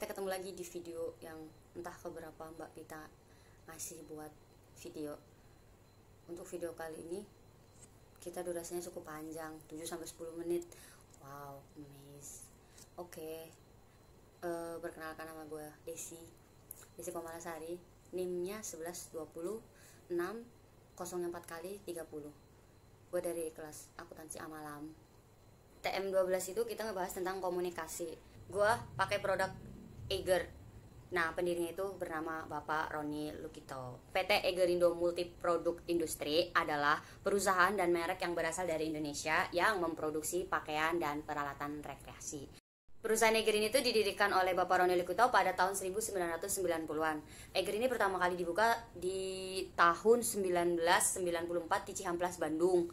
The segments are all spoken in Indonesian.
kita ketemu lagi di video yang entah keberapa Mbak Pita ngasih buat video. Untuk video kali ini kita durasinya cukup panjang, 7-10 menit. Wow, amazing. Oke. Perkenalkan, nama gue Desi Komalasari, NIM-nya 1120 6 04 kali 30. Gue dari kelas akuntansi Amalam. TM12 itu kita ngebahas tentang komunikasi. Gue pakai produk Eiger. Nah, pendirinya itu bernama Bapak Roni Lukito. PT Eigerindo Multiproduk Industri adalah perusahaan dan merek yang berasal dari Indonesia yang memproduksi pakaian dan peralatan rekreasi. Perusahaan Eiger ini tuh didirikan oleh Bapak Roni Lukito pada tahun 1990-an. Eiger ini pertama kali dibuka di tahun 1994 di Cihamplas, Bandung.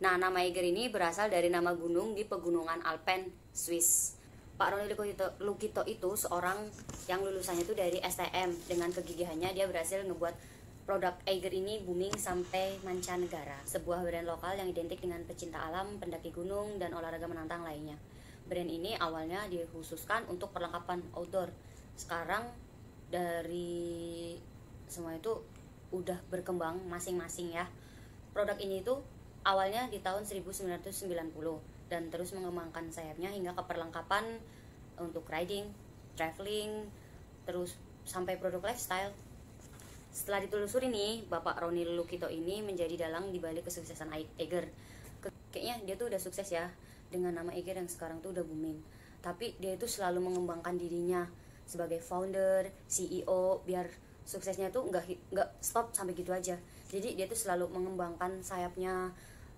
Nah, nama Eiger ini berasal dari nama gunung di pegunungan Alpen, Swiss. Pak Roni Lukito itu seorang yang lulusannya itu dari STM. Dengan kegigihannya dia berhasil ngebuat produk Eiger ini booming sampai mancanegara. Sebuah brand lokal yang identik dengan pecinta alam, pendaki gunung, dan olahraga menantang lainnya. Brand ini awalnya dikhususkan untuk perlengkapan outdoor. Sekarang dari semua itu udah berkembang masing-masing ya. Produk ini tuh awalnya di tahun 1990 dan terus mengembangkan sayapnya hingga ke perlengkapan untuk riding, traveling, terus sampai produk lifestyle. Setelah ditelusuri nih, Bapak Roni Lukito ini menjadi dalang dibalik kesuksesan Eiger. Kayaknya dia tuh udah sukses ya dengan nama Eiger yang sekarang tuh udah booming. Tapi dia itu selalu mengembangkan dirinya sebagai founder, CEO, biar suksesnya tuh nggak stop sampai gitu aja. Jadi dia tuh selalu mengembangkan sayapnya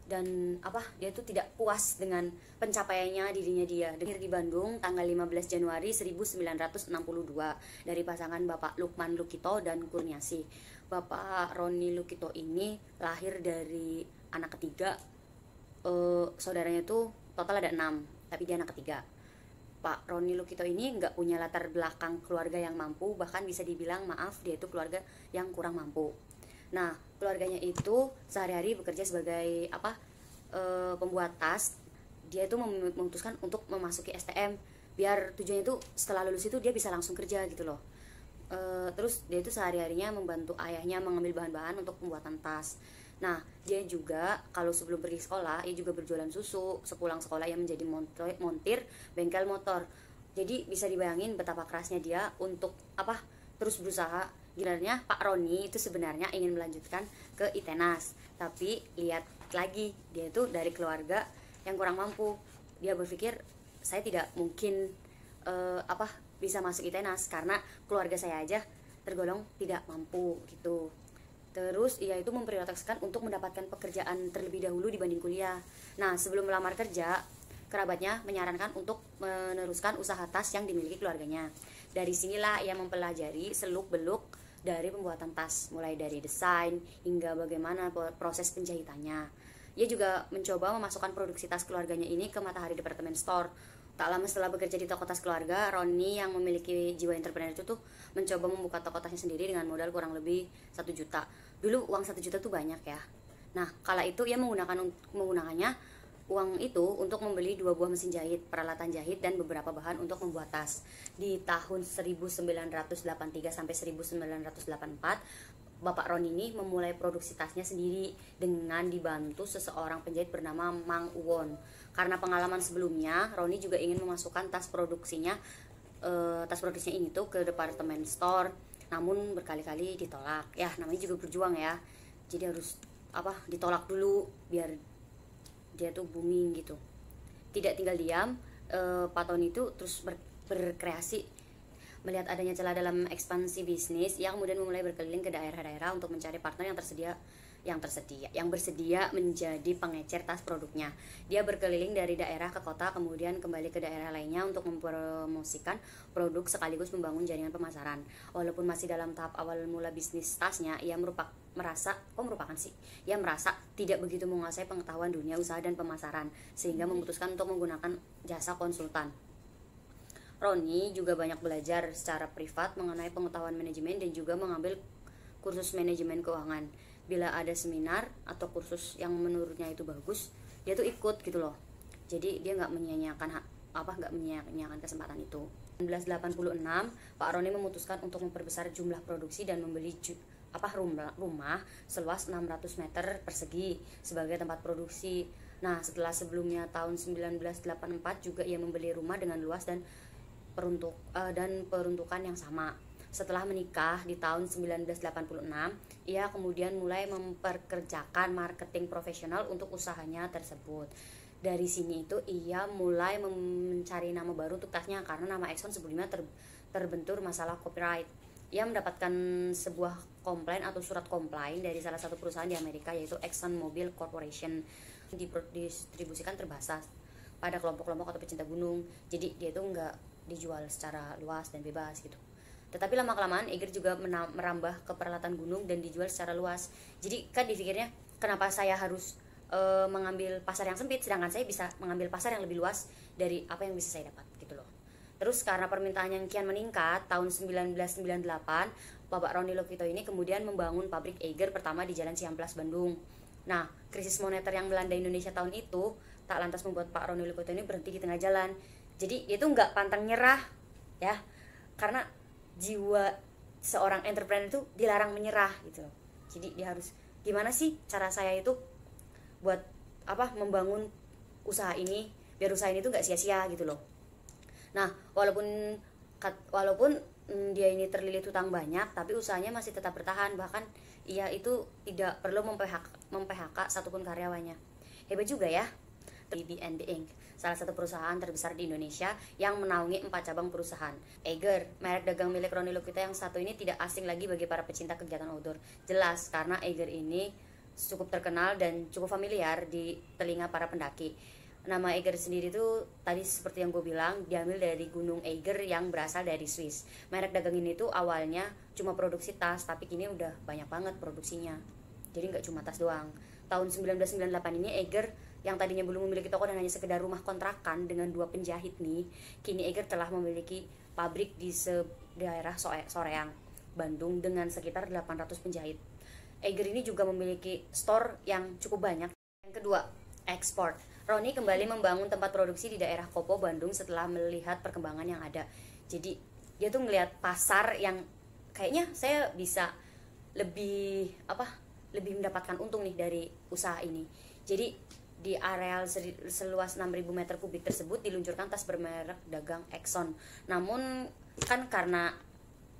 dan dia tuh tidak puas dengan pencapaiannya dirinya dia. Lahir di Bandung tanggal 15 Januari 1962 dari pasangan Bapak Lukman Lukito dan Kurniasi. Bapak Roni Lukito ini lahir dari anak ketiga. Saudaranya tuh total ada 6, tapi dia anak ketiga. Pak Roni Lukito ini nggak punya latar belakang keluarga yang mampu, bahkan bisa dibilang dia itu keluarga yang kurang mampu. Nah, keluarganya itu sehari-hari bekerja sebagai pembuat tas. Dia itu memutuskan untuk memasuki STM biar tujuannya itu setelah lulus itu dia bisa langsung kerja gitu loh. Terus dia itu sehari-harinya membantu ayahnya mengambil bahan-bahan untuk pembuatan tas. Nah, dia juga kalau sebelum pergi sekolah, dia juga berjualan susu. Sepulang sekolah ia menjadi montir bengkel motor. Jadi bisa dibayangin betapa kerasnya dia untuk terus berusaha. Sebenarnya Pak Roni itu sebenarnya ingin melanjutkan ke ITENAS, tapi lihat lagi dia itu dari keluarga yang kurang mampu. Dia berpikir saya tidak mungkin bisa masuk ITENAS karena keluarga saya aja tergolong tidak mampu gitu. Terus ia itu memprioritaskan untuk mendapatkan pekerjaan terlebih dahulu dibanding kuliah. Nah, sebelum melamar kerja, kerabatnya menyarankan untuk meneruskan usaha tas yang dimiliki keluarganya. Dari sinilah ia mempelajari seluk-beluk dari pembuatan tas, mulai dari desain hingga bagaimana proses penjahitannya. Ia juga mencoba memasukkan produksi tas keluarganya ini ke Matahari Department Store. Tak lama setelah bekerja di toko tas keluarga, Roni yang memiliki jiwa entrepreneur itu tuh mencoba membuka toko tasnya sendiri dengan modal kurang lebih 1 juta. Dulu uang 1 juta tuh banyak ya. Nah, kala itu ia menggunakannya uang itu untuk membeli 2 buah mesin jahit, peralatan jahit, dan beberapa bahan untuk membuat tas. Di tahun 1983 sampai 1984, Bapak Roni ini memulai produksi tasnya sendiri dengan dibantu seseorang penjahit bernama Mang Uwon. Karena pengalaman sebelumnya, Roni juga ingin memasukkan tas produksinya ini tuh ke department store, namun berkali-kali ditolak. Ya, namanya juga berjuang ya. Jadi harus ditolak dulu biar dia tuh booming gitu. Tidak tinggal diam, Pak Tony itu terus berkreasi. Melihat adanya celah dalam ekspansi bisnis, ia kemudian memulai berkeliling ke daerah-daerah untuk mencari partner yang bersedia menjadi pengecer tas produknya. Dia berkeliling dari daerah ke kota, kemudian kembali ke daerah lainnya untuk mempromosikan produk sekaligus membangun jaringan pemasaran. Walaupun masih dalam tahap awal mula bisnis tasnya, ia merasa tidak begitu menguasai pengetahuan dunia usaha dan pemasaran, sehingga memutuskan untuk menggunakan jasa konsultan. Roni juga banyak belajar secara privat mengenai pengetahuan manajemen dan juga mengambil kursus manajemen keuangan. Bila ada seminar atau kursus yang menurutnya itu bagus, dia tuh ikut gitu loh. Jadi dia nggak menyia-nyiakan nggak menyia-nyiakan kesempatan itu. 1986 Pak Roni memutuskan untuk memperbesar jumlah produksi dan membeli rumah seluas 600 meter persegi sebagai tempat produksi. Nah, setelah sebelumnya tahun 1984 juga ia membeli rumah dengan luas dan peruntukan yang sama. Setelah menikah di tahun 1986, ia kemudian mulai memperkerjakan marketing profesional untuk usahanya tersebut. Dari sini itu ia mulai mencari nama baru untuk tasnya karena nama Exxon sebelumnya terbentur masalah copyright. Ia mendapatkan sebuah komplain atau surat komplain dari salah satu perusahaan di Amerika, yaitu Exxon Mobil Corporation. Didistribusikan terbatas pada kelompok-kelompok atau pecinta gunung, jadi dia itu nggak dijual secara luas dan bebas gitu. Tetapi lama-kelamaan Eiger juga merambah ke peralatan gunung dan dijual secara luas. Jadi kan dipikirnya, kenapa saya harus mengambil pasar yang sempit sedangkan saya bisa mengambil pasar yang lebih luas dari apa yang bisa saya dapat gitu loh. Terus karena permintaan yang kian meningkat, tahun 1998 Bapak Roni Lokito ini kemudian membangun pabrik Eiger pertama di Jalan Ciamplas, Bandung. Nah, krisis moneter yang melanda Indonesia tahun itu tak lantas membuat Pak Roni Lokito ini berhenti di tengah jalan. Jadi dia tuh nggak pantang nyerah ya, karena jiwa seorang entrepreneur itu dilarang menyerah gitu loh. Jadi dia harus, gimana sih cara saya itu buat membangun usaha ini biar usaha ini tuh nggak sia-sia gitu loh. Nah, walaupun dia ini terlilit hutang banyak, tapi usahanya masih tetap bertahan. Bahkan ia itu tidak perlu mem-PHK satupun karyawannya. Hebat juga ya. BB&B Inc., salah satu perusahaan terbesar di Indonesia yang menaungi 4 cabang perusahaan. Eiger, merek dagang milik Roni Lokito yang satu ini tidak asing lagi bagi para pecinta kegiatan outdoor. Jelas, karena Eiger ini cukup terkenal dan cukup familiar di telinga para pendaki. Nama Eiger sendiri itu tadi seperti yang gue bilang diambil dari gunung Eiger yang berasal dari Swiss. Merek dagang ini tuh awalnya cuma produksi tas, tapi kini udah banyak banget produksinya. Jadi nggak cuma tas doang. Tahun 1998 ini Eiger yang tadinya belum memiliki toko dan hanya sekedar rumah kontrakan dengan 2 penjahit nih, kini Eiger telah memiliki pabrik di daerah Soreang, Bandung dengan sekitar 800 penjahit. Eiger ini juga memiliki store yang cukup banyak. Yang kedua, ekspor. Roni kembali membangun tempat produksi di daerah Kopo, Bandung setelah melihat perkembangan yang ada. Jadi dia tuh ngelihat pasar yang kayaknya saya bisa lebih mendapatkan untung nih dari usaha ini. Jadi di areal seluas 6.000 meter kubik tersebut diluncurkan tas bermerek dagang Exxon. Namun kan karena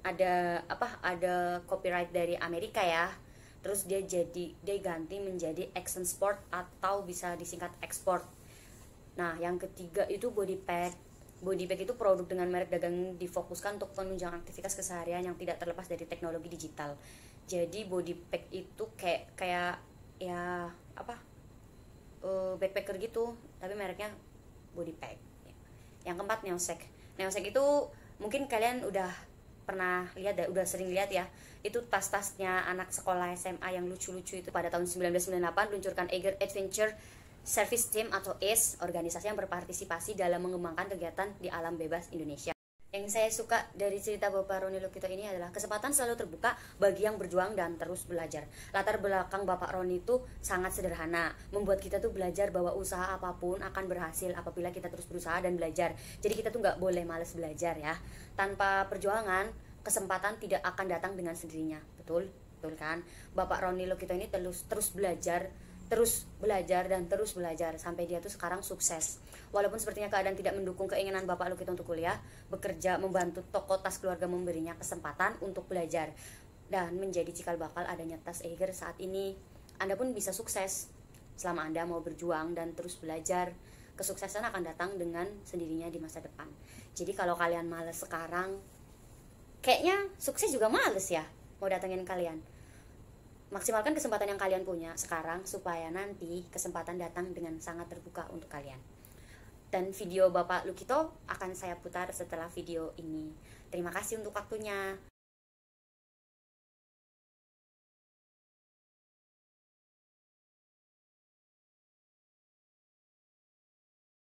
ada copyright dari Amerika ya. Terus dia ganti menjadi Exxon Sport atau bisa disingkat Export. Nah, yang ketiga itu body pack. Body pack itu produk dengan merek dagang difokuskan untuk penunjang aktivitas keseharian yang tidak terlepas dari teknologi digital. Jadi body pack itu kayak backpacker gitu, tapi mereknya body pack. Yang keempat, Neosek. Neosek itu mungkin kalian udah pernah lihat ya, udah sering lihat ya. Itu tas-tasnya anak sekolah SMA yang lucu-lucu itu. Pada tahun 1998 luncurkan Eiger Adventure Service Team atau ACE, organisasi yang berpartisipasi dalam mengembangkan kegiatan di alam bebas Indonesia. Yang saya suka dari cerita Bapak Roni Lokito ini adalah kesempatan selalu terbuka bagi yang berjuang dan terus belajar. Latar belakang Bapak Roni itu sangat sederhana, membuat kita tuh belajar bahwa usaha apapun akan berhasil apabila kita terus berusaha dan belajar. Jadi kita tuh nggak boleh malas belajar ya. Tanpa perjuangan, kesempatan tidak akan datang dengan sendirinya. Betul kan? Bapak Roni Lokito ini terus belajar dan terus belajar sampai dia tuh sekarang sukses. Walaupun sepertinya keadaan tidak mendukung keinginan Bapak Lokito untuk kuliah, bekerja, membantu toko tas keluarga memberinya kesempatan untuk belajar dan menjadi cikal bakal adanya tas Eiger saat ini. Anda pun bisa sukses selama Anda mau berjuang dan terus belajar. Kesuksesan akan datang dengan sendirinya di masa depan. Jadi kalau kalian males sekarang, kayaknya sukses juga males ya mau datengin kalian. Maksimalkan kesempatan yang kalian punya sekarang supaya nanti kesempatan datang dengan sangat terbuka untuk kalian. Dan video Bapak Lokito akan saya putar setelah video ini. Terima kasih untuk waktunya.